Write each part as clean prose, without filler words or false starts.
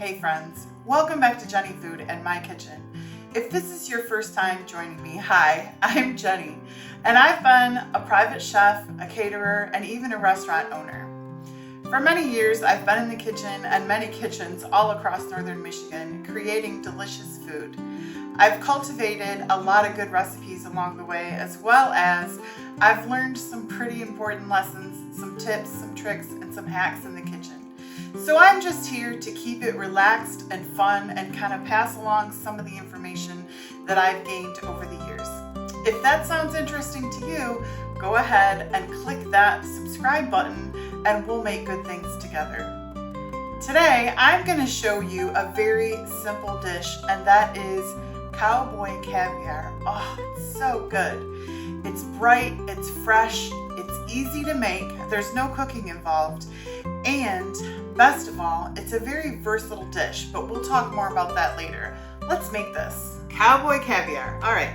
Hey friends, welcome back to Jeni Food and My Kitchen. If this is your first time joining me, hi, I'm Jeni, and I've been a private chef, a caterer, and even a restaurant owner. For many years, I've been in the kitchen and many kitchens all across northern Michigan, creating delicious food. I've cultivated a lot of good recipes along the way, as well as I've learned some pretty important lessons, some tips, some tricks, and some hacks in the kitchen. So I'm just here to keep it relaxed and fun and kind of pass along some of the information that I've gained over the years. If that sounds interesting to you, go ahead and click that subscribe button and we'll make good things together. Today, I'm going to show you a very simple dish, and that is Cowboy Caviar. Oh, it's so good. It's bright, it's fresh, it's easy to make, there's no cooking involved, and best of all, it's a very versatile dish, but we'll talk more about that later. Let's make this. Cowboy Caviar. All right.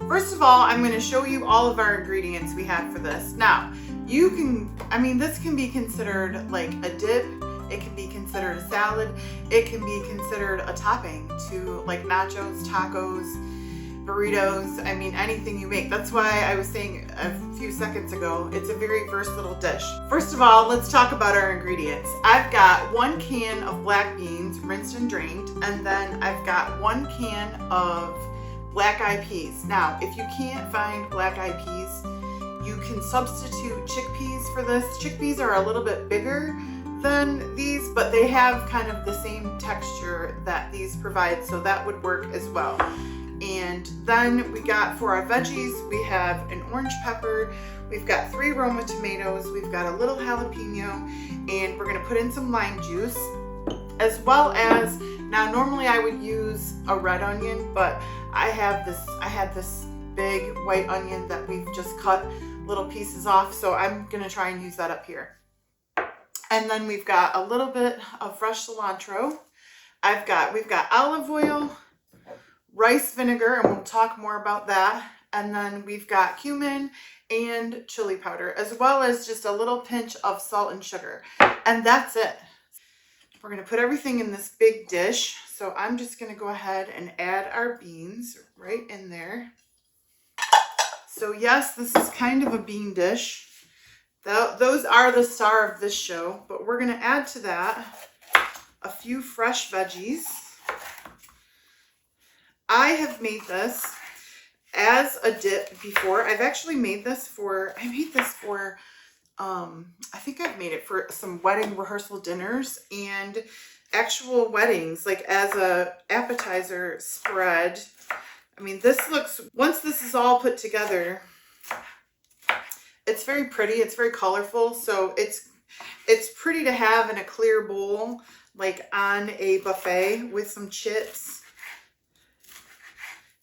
First of all, I'm going to show you all of our ingredients we have for this. Now, this can be considered like a dip. It can be considered a salad. It can be considered a topping to like nachos, tacos, burritos, anything you make. That's why I was saying a few seconds ago, it's a very versatile dish. First of all, let's talk about our ingredients. I've got 1 can of black beans, rinsed and drained, and then I've got 1 can of black eyed peas. Now, if you can't find black eyed peas, you can substitute chickpeas for this. Chickpeas are a little bit bigger than these, but they have kind of the same texture that these provide, so that would work as well. And then we got, for our veggies, we have an orange pepper, we've got 3 Roma tomatoes, we've got a little jalapeno, and we're gonna put in some lime juice, as well as, now normally I would use a red onion, but I had this big white onion that we've just cut little pieces off, so I'm gonna try and use that up here. And then we've got a little bit of fresh cilantro. We've got olive oil, rice vinegar, and we'll talk more about that. And then we've got cumin and chili powder, as well as just a little pinch of salt and sugar. And that's it. We're gonna put everything in this big dish. So I'm just gonna go ahead and add our beans right in there. So yes, this is kind of a bean dish. Those are the star of this show, but we're gonna add to that a few fresh veggies. I have made this as a dip before. I've actually made this for, I think I've made it for some wedding rehearsal dinners and actual weddings, like as a appetizer spread. Once this is all put together, it's very pretty, it's very colorful, so it's pretty to have in a clear bowl, like on a buffet with some chips.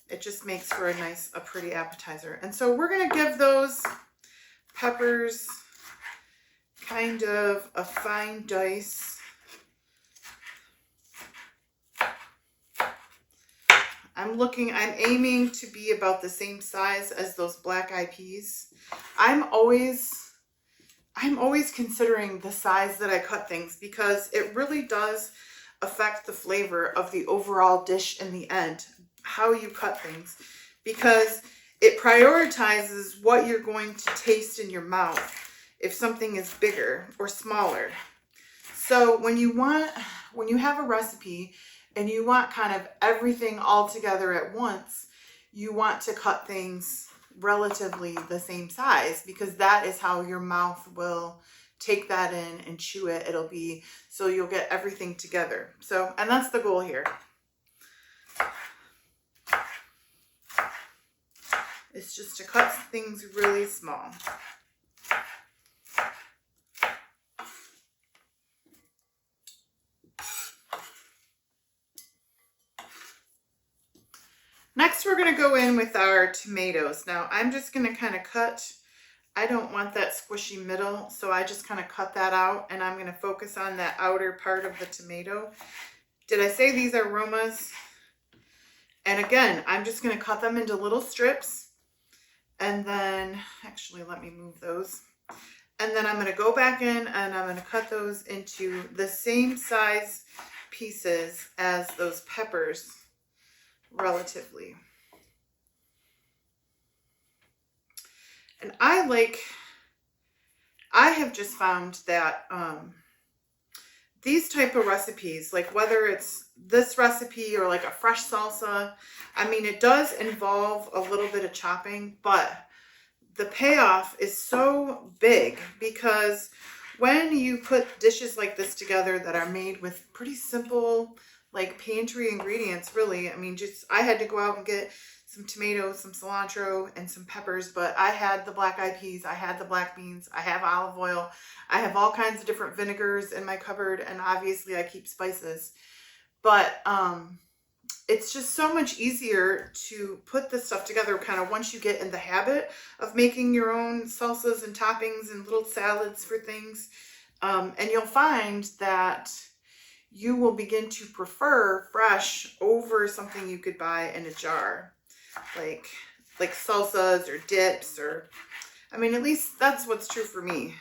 It just makes for a pretty appetizer. And so we're gonna give those peppers kind of a fine dice. I'm aiming to be about the same size as those black eyed peas. I'm always considering the size that I cut things, because it really does affect the flavor of the overall dish in the end, how you cut things, because it prioritizes what you're going to taste in your mouth if something is bigger or smaller. So when you have a recipe and you want kind of everything all together at once, you want to cut things relatively the same size, because that is how your mouth will take that in and chew it. So you'll get everything together. So, and that's the goal here. It's just to cut things really small. Next, we're going to go in with our tomatoes. Now, I'm just going to kind of cut. I don't want that squishy middle, so I just kind of cut that out, and I'm going to focus on that outer part of the tomato. Did I say these are Romas? And again, I'm just going to cut them into little strips. And then, actually, let me move those. And then I'm going to go back in and I'm going to cut those into the same size pieces as those peppers relatively. And I have just found that these type of recipes, like whether it's this recipe or like a fresh salsa, I mean, it does involve a little bit of chopping, but the payoff is so big because when you put dishes like this together that are made with pretty simple, like pantry ingredients, really, I mean, just, I had to go out and get some tomatoes, some cilantro, and some peppers, but I had the black eyed peas, I had the black beans, I have olive oil, I have all kinds of different vinegars in my cupboard, and obviously I keep spices. But it's just so much easier to put this stuff together kind of once you get in the habit of making your own salsas and toppings and little salads for things. And you'll find that you will begin to prefer fresh over something you could buy in a jar, like salsas or dips, or, I mean, at least that's what's true for me.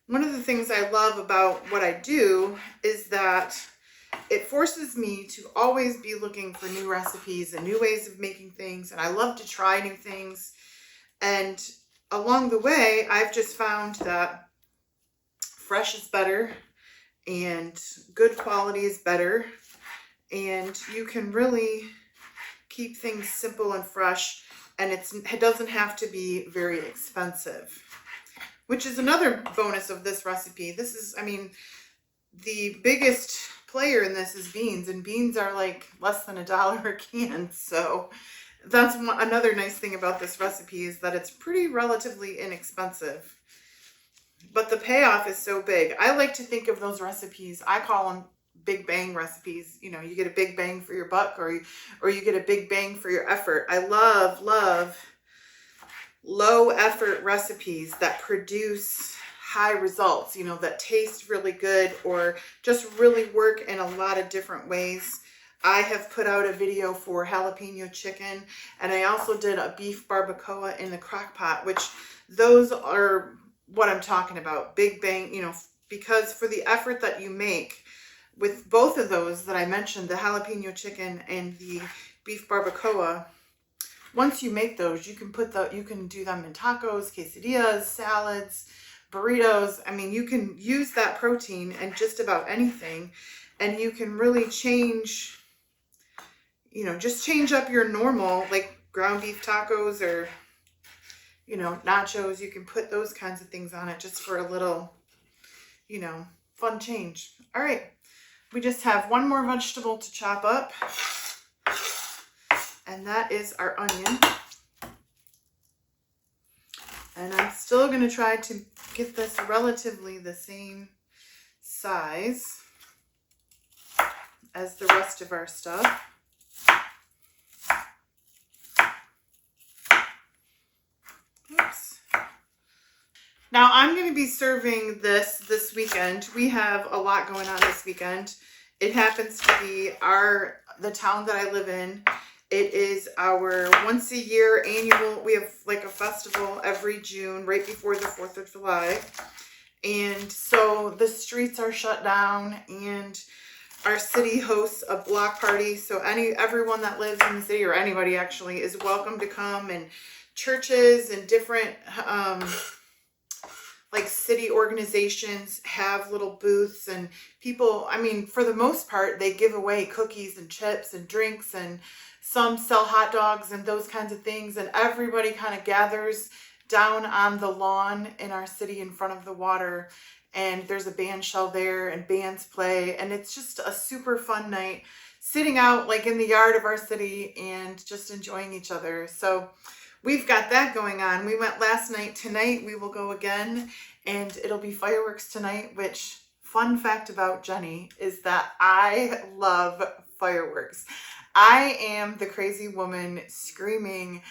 One of the things I love about what I do is that it forces me to always be looking for new recipes and new ways of making things. And I love to try new things. And along the way, I've just found that fresh is better and good quality is better. And you can really keep things simple and fresh. And it doesn't have to be very expensive, which is another bonus of this recipe. This is, I mean, the biggest player in this is beans, and beans are like less than $1 a can. So that's another nice thing about this recipe, is that it's pretty relatively inexpensive, but the payoff is so big. I like to think of those recipes, I call them big bang recipes. You know, you get a big bang for your buck, or you get a big bang for your effort. I love low effort recipes that produce high results, you know, that taste really good or just really work in a lot of different ways. I have put out a video for jalapeno chicken, and I also did a beef barbacoa in the crock pot, which those are what I'm talking about. Big bang, you know, because for the effort that you make with both of those that I mentioned, the jalapeno chicken and the beef barbacoa, once you make those, you can do them in tacos, quesadillas, salads, burritos. I mean, you can use that protein in just about anything, and you can really change, you know, just change up your normal, like ground beef tacos or, you know, nachos. You can put those kinds of things on it just for a little, you know, fun change. All right, we just have one more vegetable to chop up, and that is our onion. And I'm still going to try to get this relatively the same size as the rest of our stuff. Oops. Now I'm going to be serving this weekend. We have a lot going on this weekend. It happens to be the town that I live in. It is our once a year annual, we have like a festival every June, right before the 4th of July. And so the streets are shut down, and our city hosts a block party. So everyone that lives in the city, or anybody actually, is welcome to come, and churches and different like city organizations have little booths, and people, I mean, for the most part, they give away cookies and chips and drinks, and some sell hot dogs and those kinds of things. And everybody kind of gathers down on the lawn in our city in front of the water, and there's a band shell there and bands play, and it's just a super fun night sitting out like in the yard of our city and just enjoying each other. So we've got that going on. We went last night. Tonight we will go again, and it'll be fireworks tonight, which, fun fact about Jeni is that I love fireworks. I am the crazy woman screaming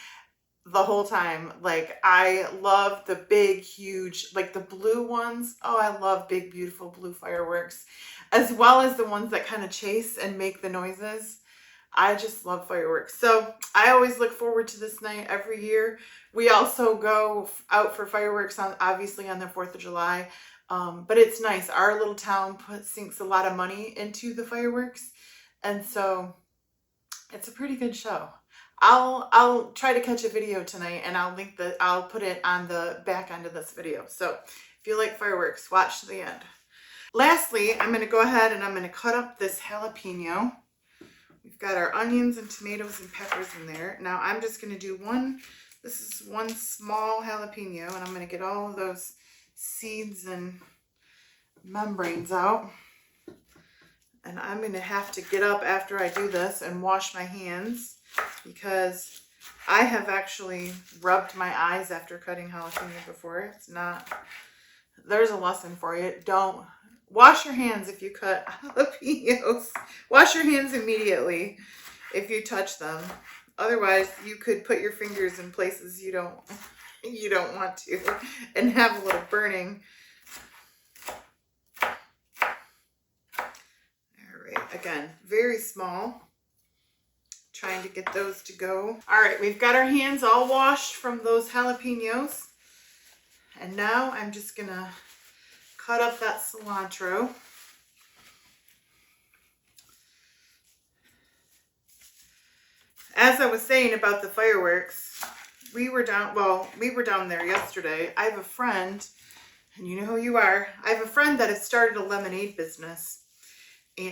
the whole time. Like, I love the big, huge, like the blue ones. Oh, I love big, beautiful blue fireworks, as well as the ones that kind of chase and make the noises. I just love fireworks. So I always look forward to this night every year. We also go out for fireworks obviously on the 4th of July, But it's nice. Our little town sinks a lot of money into the fireworks, and so it's a pretty good show. I'll try to catch a video tonight, and I'll put it on the back end of this video. So if you like fireworks, watch to the end. Lastly, I'm going to go ahead and I'm going to cut up this jalapeno. We've got our onions and tomatoes and peppers in there. Now I'm just going to do this is one small jalapeno, and I'm going to get all of those seeds and membranes out. And I'm going to have to get up after I do this and wash my hands, because I have actually rubbed my eyes after cutting jalapeno before. There's a lesson for you. Don't wash your hands if you cut jalapenos. Wash your hands immediately if you touch them. Otherwise, you could put your fingers in places you don't want to and have a little burning. Again, very small. Trying to get those to go. All right, we've got our hands all washed from those jalapenos. And now I'm just gonna cut up that cilantro. As I was saying about the fireworks, we were down there yesterday. I have a friend, and you know who you are. I have a friend that has started a lemonade business.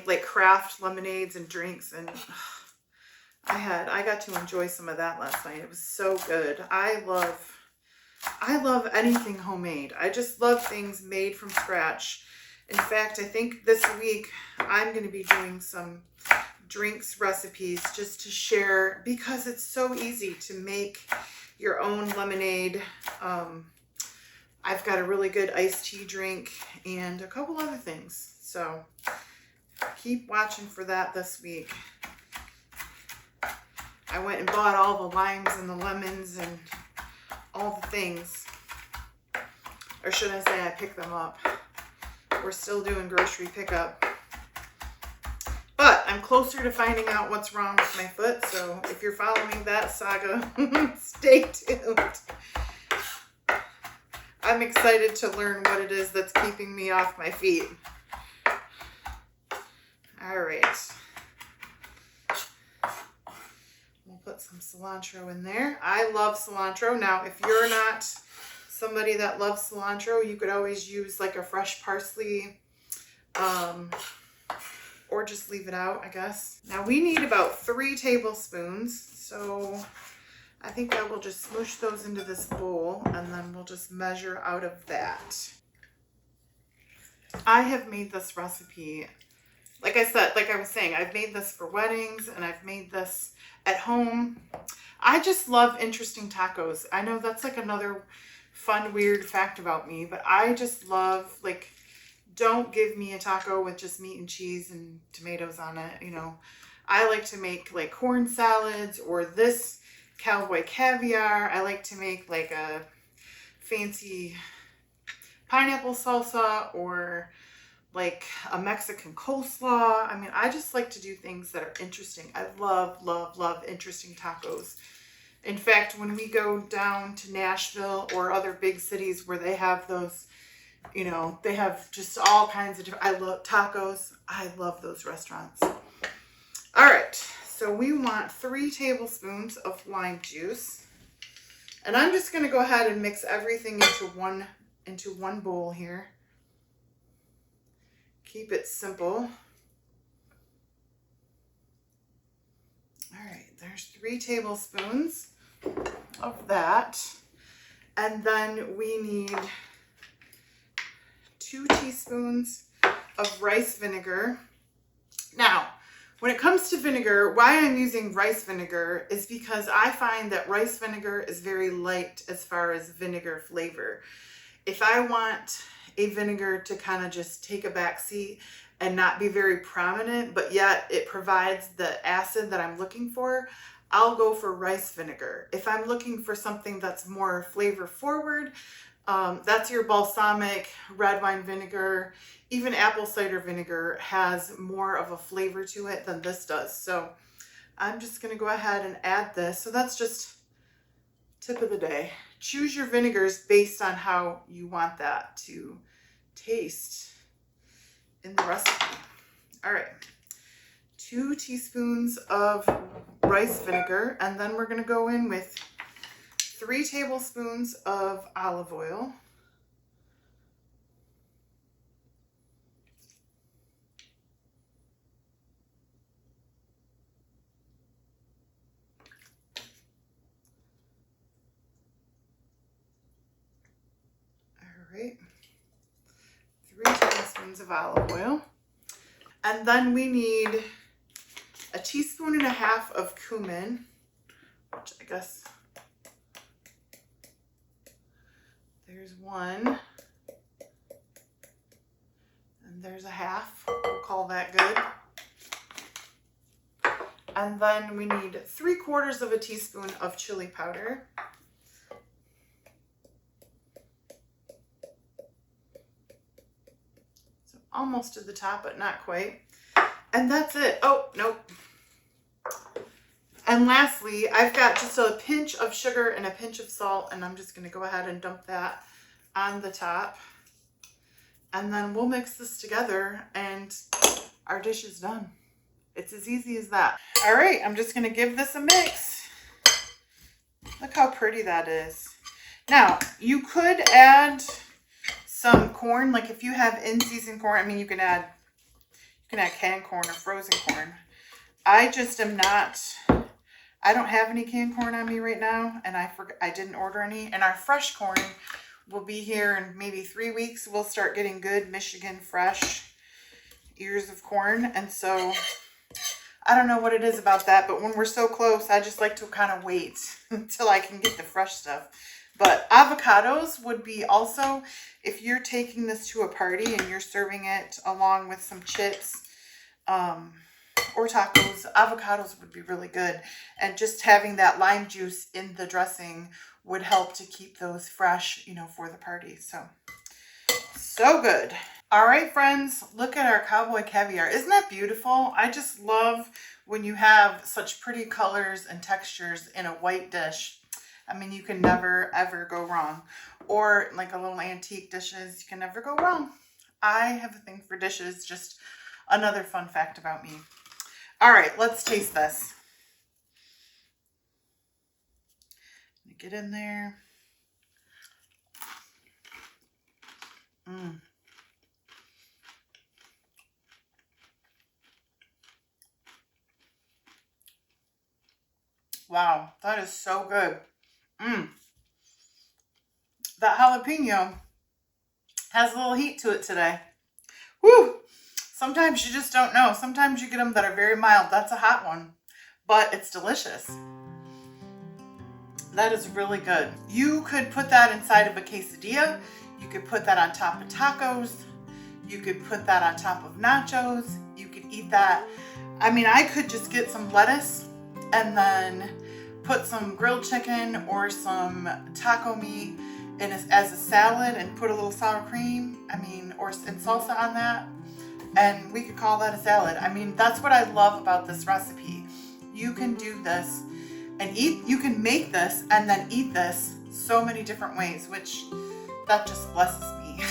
Like craft lemonades and drinks, and I got to enjoy some of that last night. It was so good. I love anything homemade. I just love things made from scratch. In fact, I think this week I'm going to be doing some drinks recipes just to share, because it's so easy to make your own lemonade. I've got a really good iced tea drink and a couple other things. So keep watching for that this week. I went and bought all the limes and the lemons and all the things. Or should I say I picked them up. We're still doing grocery pickup. But I'm closer to finding out what's wrong with my foot. So if you're following that saga, stay tuned. I'm excited to learn what it is that's keeping me off my feet. All right, we'll put some cilantro in there. I love cilantro. Now, if you're not somebody that loves cilantro, you could always use like a fresh parsley, or just leave it out, I guess. Now we need about 3 tablespoons. So I think I will just smoosh those into this bowl, and then we'll just measure out of that. I have made this recipe, like I was saying, I've made this for weddings, and I've made this at home. I just love interesting tacos. I know that's like another fun, weird fact about me, but I just love, like, don't give me a taco with just meat and cheese and tomatoes on it. You know, I like to make like corn salads, or this Cowboy Caviar. I like to make like a fancy pineapple salsa, or like a Mexican coleslaw. I mean, I just like to do things that are interesting. I love, love, love interesting tacos. In fact, when we go down to Nashville or other big cities where they have those, you know, they have just all kinds of different, I love tacos. I love those restaurants. All right, so we want 3 tablespoons of lime juice. And I'm just going to go ahead and mix everything into one bowl here. Keep it simple. All right, there's 3 tablespoons of that. And then we need 2 teaspoons of rice vinegar. Now, when it comes to vinegar, why I'm using rice vinegar is because I find that rice vinegar is very light as far as vinegar flavor. If I want a vinegar to kind of just take a back seat and not be very prominent, but yet it provides the acid that I'm looking for, I'll go for rice vinegar. If I'm looking for something that's more flavor forward, that's your balsamic, red wine vinegar. Even apple cider vinegar has more of a flavor to it than this does. So I'm just going to go ahead and add this. So that's just tip of the day. Choose your vinegars based on how you want that to taste in the recipe. All right, 2 teaspoons of rice vinegar, and then we're gonna go in with 3 tablespoons of olive oil. All right, 3 tablespoons of olive oil. And then we need 1.5 teaspoons of cumin, which I guess there's 1, and there's 1/2. We'll call that good. And then we need 3/4 teaspoon of chili powder. So almost to the top, but not quite. And that's it. Oh, nope. And lastly, I've got just a pinch of sugar and a pinch of salt, and I'm just going to go ahead and dump that on the top. And then we'll mix this together and our dish is done. It's as easy as that. All right, I'm just going to give this a mix. Look how pretty that is. Now, you could add some corn, like if you have in-season corn. I mean, you can add canned corn or frozen corn. I just am not, I don't have any canned corn on me right now, and I didn't order any. And our fresh corn will be here in maybe 3 weeks. We'll start getting good Michigan fresh ears of corn. And so I don't know what it is about that, but when we're so close, I just like to kind of wait until I can get the fresh stuff. But avocados would be also, if you're taking this to a party and you're serving it along with some chips or tacos, avocados would be really good. And just having that lime juice in the dressing would help to keep those fresh, you know, for the party. So good. All right, friends, look at our Cowboy Caviar. Isn't that beautiful? I just love when you have such pretty colors and textures in a white dish. I mean, you can never, ever go wrong. Or like a little antique dishes, you can never go wrong. I have a thing for dishes, just another fun fact about me. All right, let's taste this. Get in there. Wow, that is so good. That jalapeno has a little heat to it today. Woo! Sometimes you just don't know. Sometimes you get them that are very mild. That's a hot one, but it's delicious. That is really good. You could put that inside of a quesadilla. You could put that on top of tacos. You could put that on top of nachos. You could eat that. I mean, I could just get some lettuce and then put some grilled chicken or some taco meat in as a salad and put a little sour cream, and salsa on that. And we could call that a salad. I mean, that's what I love about this recipe. You can do this and you can make this and then eat this so many different ways, which that just blesses me.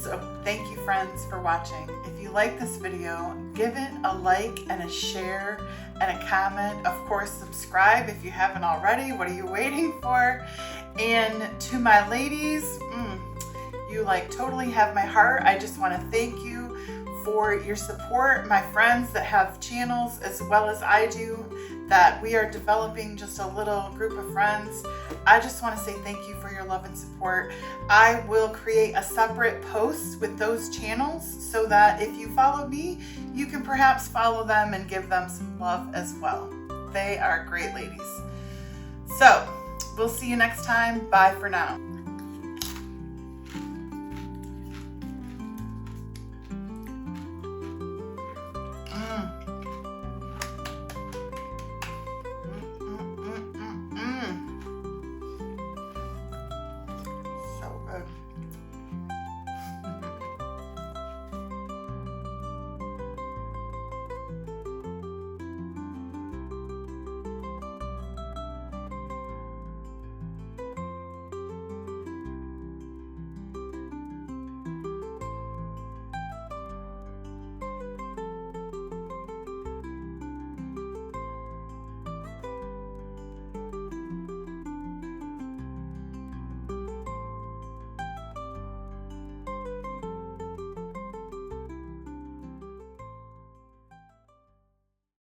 So thank you, friends, for watching. If you like this video, give it a like and a share and a comment. Of course, subscribe if you haven't already. What are you waiting for? And to my ladies, you like totally have my heart. I just want to thank you for your support. My friends that have channels as well as I do, that we are developing just a little group of friends. I just want to say thank you for your love and support. I will create a separate post with those channels so that if you follow me, you can perhaps follow them and give them some love as well. They are great ladies. So we'll see you next time. Bye for now.